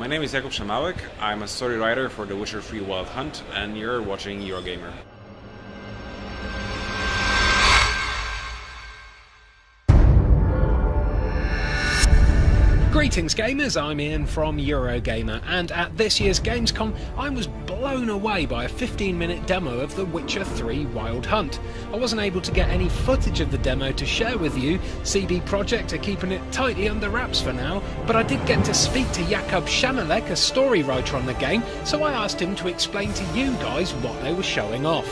My name is Jakub Szamałek. I'm a story writer for The Witcher 3 Wild Hunt, and you're watching Eurogamer. Greetings gamers, I'm Ian from Eurogamer, and at this year's Gamescom I was blown away by a 15-minute demo of The Witcher 3 Wild Hunt. I wasn't able to get any footage of the demo to share with you. CD Projekt are keeping it tightly under wraps for now, but I did get to speak to Jakub Szamałek, a story writer on the game, so I asked him to explain to you guys what they were showing off.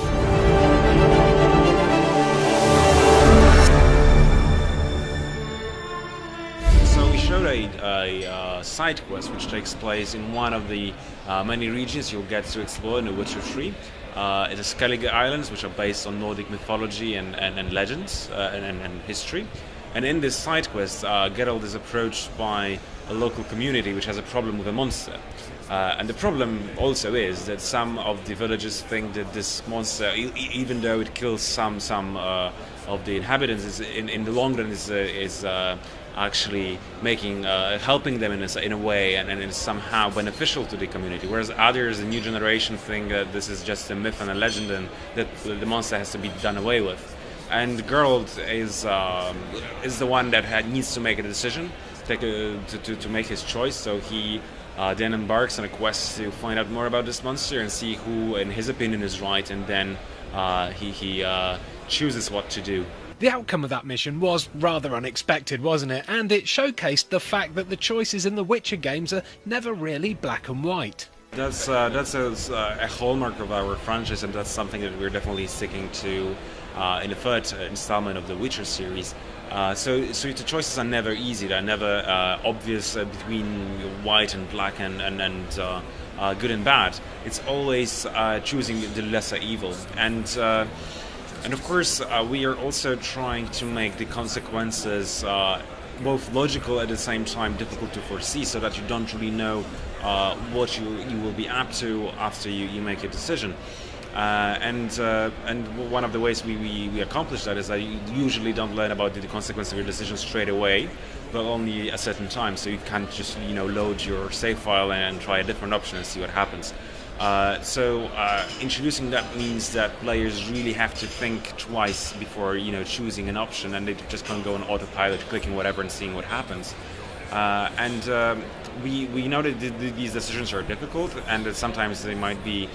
Showed a side quest which takes place in one of the many regions you'll get to explore in The Witcher 3. It is Skellige Islands, which are based on Nordic mythology and legends and history. And in this side quest, Geralt is approached by a local community which has a problem with a monster. And the problem also is that some of the villagers think that this monster, even though it kills some of the inhabitants, in the long run is actually helping them in a way, and is somehow beneficial to the community. Whereas others, the new generation, think that this is just a myth and a legend, and that the monster has to be done away with. And Geralt is the one that needs to make a decision, to make his choice. So he then embarks on a quest to find out more about this monster and see who, in his opinion, is right, and then he chooses what to do. The outcome of that mission was rather unexpected, wasn't it? And it showcased the fact that the choices in the Witcher games are never really black and white. That's a hallmark of our franchise, and that's something that we're definitely sticking to in the third installment of the Witcher series. So the choices are never easy. They're never obvious between white and black and good and bad. It's always choosing the lesser evil. And of course, we are also trying to make the consequences both logical at the same time difficult to foresee, so that you don't really know what you will be up to after you make a decision. And one of the ways we accomplish that is that you usually don't learn about the consequences of your decision straight away, but only a certain time. So you can't just load your save file and try a different option and see what happens. So introducing that means that players really have to think twice before choosing an option, and they just can't go on autopilot, clicking whatever and seeing what happens. We know that these decisions are difficult, and that sometimes they might be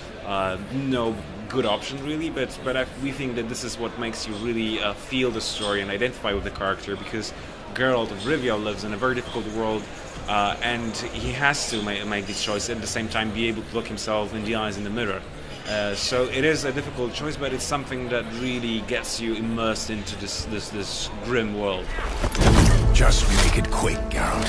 no good option really, but we think that this is what makes you really feel the story and identify with the character, because Geralt of Rivia lives in a very difficult world. And he has to make this choice, at the same time be able to look himself in the eyes in the mirror. So it is a difficult choice, but it's something that really gets you immersed into this grim world. Just make it quick, Geralt.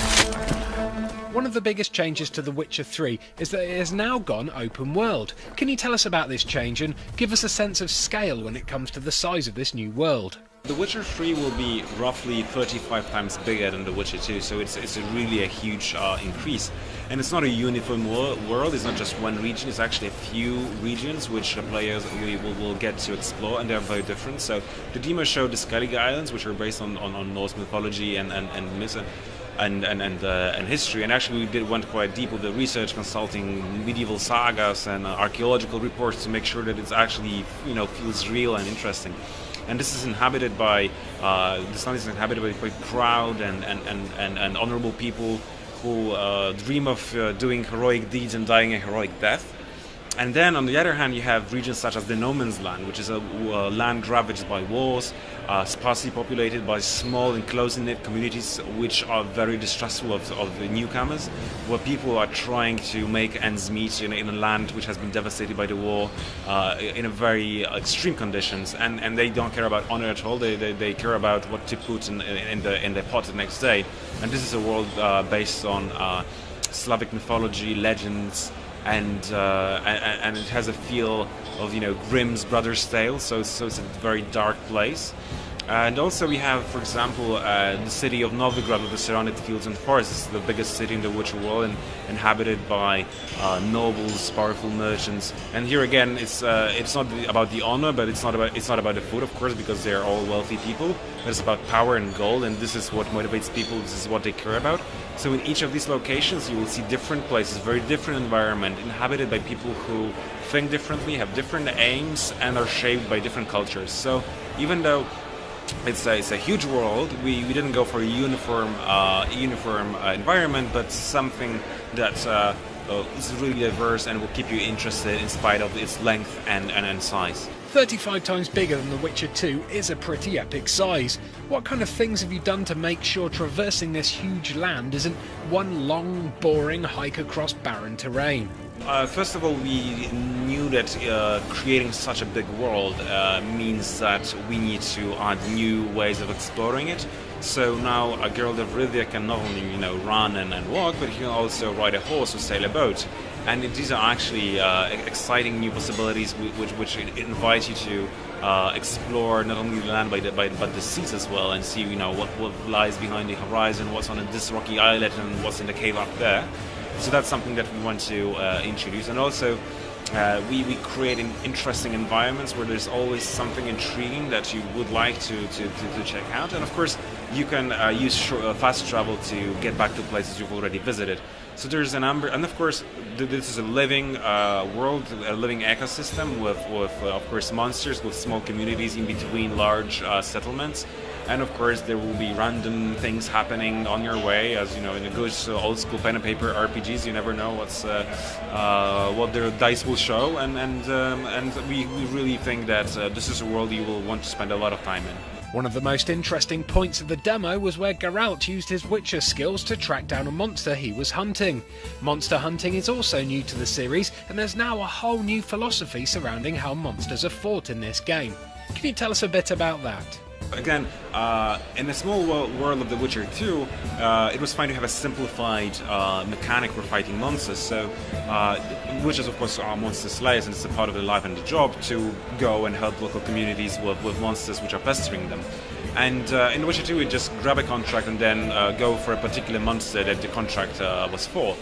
One of the biggest changes to The Witcher 3 is that it has now gone open world. Can you tell us about this change and give us a sense of scale when it comes to the size of this new world? The Witcher 3 will be roughly 35 times bigger than The Witcher 2, so it's really a huge increase. And it's not a uniform world, it's not just one region, it's actually a few regions which the players will get to explore, and they're very different. So the demo showed the Skellige Islands, which are based on Norse mythology and myth and history, and actually we went quite deep with the research, consulting medieval sagas and archaeological reports to make sure that it's actually feels real and interesting. And this is inhabited by this land is inhabited by proud and honorable people who dream of doing heroic deeds and dying a heroic death. And then, on the other hand, you have regions such as the No Man's Land, which is a land ravaged by wars, sparsely populated by small and close-knit communities which are very distrustful of the newcomers, where people are trying to make ends meet in a land which has been devastated by the war in a very extreme conditions, and they don't care about honor at all. They care about what to put in their pot the next day. And this is a world based on Slavic mythology, legends, and it has a feel of Grimm's Brothers' Tale, so it's a very dark place. And also we have, for example, the city of Novigrad with the surrounded fields and forests. It's the biggest city in the Witcher world and inhabited by nobles, powerful merchants. And here again, it's not about the honor, but it's not about the food, of course, because they're all wealthy people. But it's about power and gold, and this is what motivates people. This is what they care about. So in each of these locations, you will see different places, very different environment, inhabited by people who think differently, have different aims, and are shaped by different cultures. So even though it's a huge world, we didn't go for a uniform environment, but something that is really diverse and will keep you interested in spite of its length and size. 35 times bigger than The Witcher 2 is a pretty epic size. What kind of things have you done to make sure traversing this huge land isn't one long, boring hike across barren terrain? First of all, we knew that creating such a big world means that we need to add new ways of exploring it. So now a Geralt of Rivia can not only run and walk, but he can also ride a horse or sail a boat. And these are actually exciting new possibilities which invite you to explore not only the land but the seas as well, and see what lies behind the horizon, what's on this rocky islet, and what's in the cave up there. So that's something that we want to introduce. And also we create interesting environments where there's always something intriguing that you would like to check out. And of course you can use fast travel to get back to places you've already visited. So there's a number, and of course this is a living world, a living ecosystem with of course monsters, with small communities in between large settlements. And of course there will be random things happening on your way, as in a good old school pen and paper RPGs. You never know what their dice will show, and we really think that this is a world you will want to spend a lot of time in. One of the most interesting points of the demo was where Geralt used his Witcher skills to track down a monster he was hunting. Monster hunting is also new to the series, and there's now a whole new philosophy surrounding how monsters are fought in this game. Can you tell us a bit about that? Again, in the small world of The Witcher 2, it was fine to have a simplified mechanic for fighting monsters. So, witches, of course, are monster slayers, and it's a part of their life and the job to go and help local communities with monsters which are pestering them. And in The Witcher 2, we just grab a contract and then go for a particular monster that the contract was for.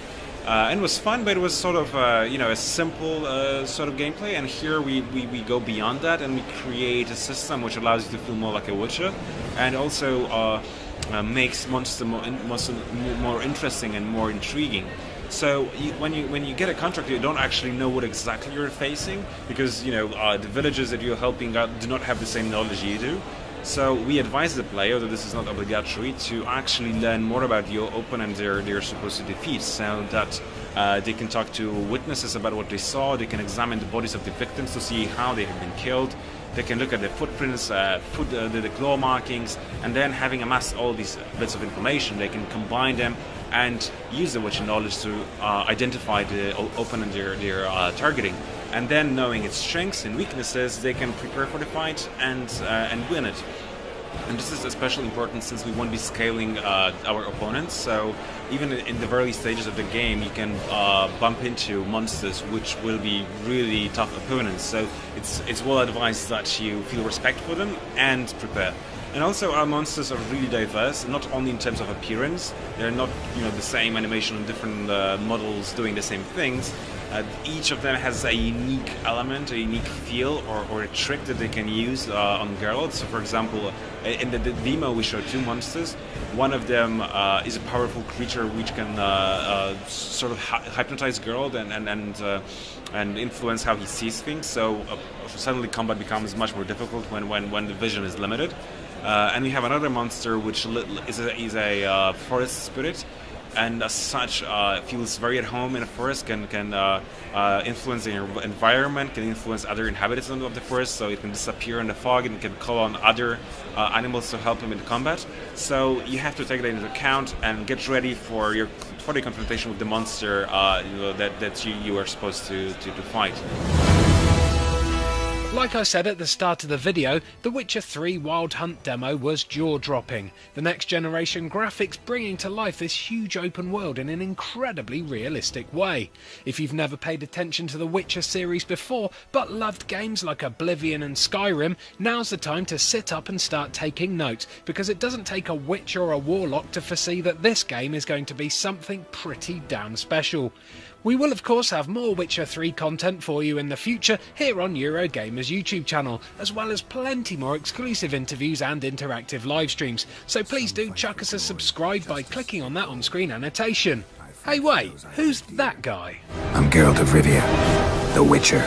And it was fun, but it was sort of a simple sort of gameplay. And here we go beyond that, and we create a system which allows you to feel more like a Witcher, and also makes monster more interesting and more intriguing. So when you get a contract, you don't actually know what exactly you're facing, because the villagers that you're helping out do not have the same knowledge you do. So we advise the player, that this is not obligatory, to actually learn more about your opponent they're supposed to defeat, so that they can talk to witnesses about what they saw, they can examine the bodies of the victims to see how they have been killed, they can look at the footprints, the claw markings, and then having amassed all these bits of information, they can combine them and use the Witcher knowledge to identify the opponent they're targeting. And then, knowing its strengths and weaknesses, they can prepare for the fight and win it. And this is especially important since we won't be scaling our opponents. So even in the early stages of the game, you can bump into monsters which will be really tough opponents. So it's well advised that you feel respect for them and prepare. And also our monsters are really diverse, not only in terms of appearance. They're not the same animation on different models doing the same things. Each of them has a unique element, a unique feel, or a trick that they can use on Geralt. So for example, in the demo we showed two monsters. One of them is a powerful creature which can sort of hypnotize Geralt and influence how he sees things. So suddenly combat becomes much more difficult when the vision is limited. And we have another monster which is a forest spirit, and as such feels very at home in a forest, can influence the environment, can influence other inhabitants of the forest, so it can disappear in the fog and can call on other animals to help him in combat. So you have to take that into account and get ready for the confrontation with the monster that you are supposed to fight. Like I said at the start of the video, The Witcher 3 Wild Hunt demo was jaw-dropping. The next generation graphics bringing to life this huge open world in an incredibly realistic way. If you've never paid attention to the Witcher series before, but loved games like Oblivion and Skyrim, now's the time to sit up and start taking notes, because it doesn't take a witch or a warlock to foresee that this game is going to be something pretty damn special. We will of course have more Witcher 3 content for you in the future here on Eurogamer's YouTube channel, as well as plenty more exclusive interviews and interactive live streams, so please do chuck us a subscribe by clicking on that on-screen annotation. Hey wait, who's that guy? I'm Geralt of Rivia, the Witcher.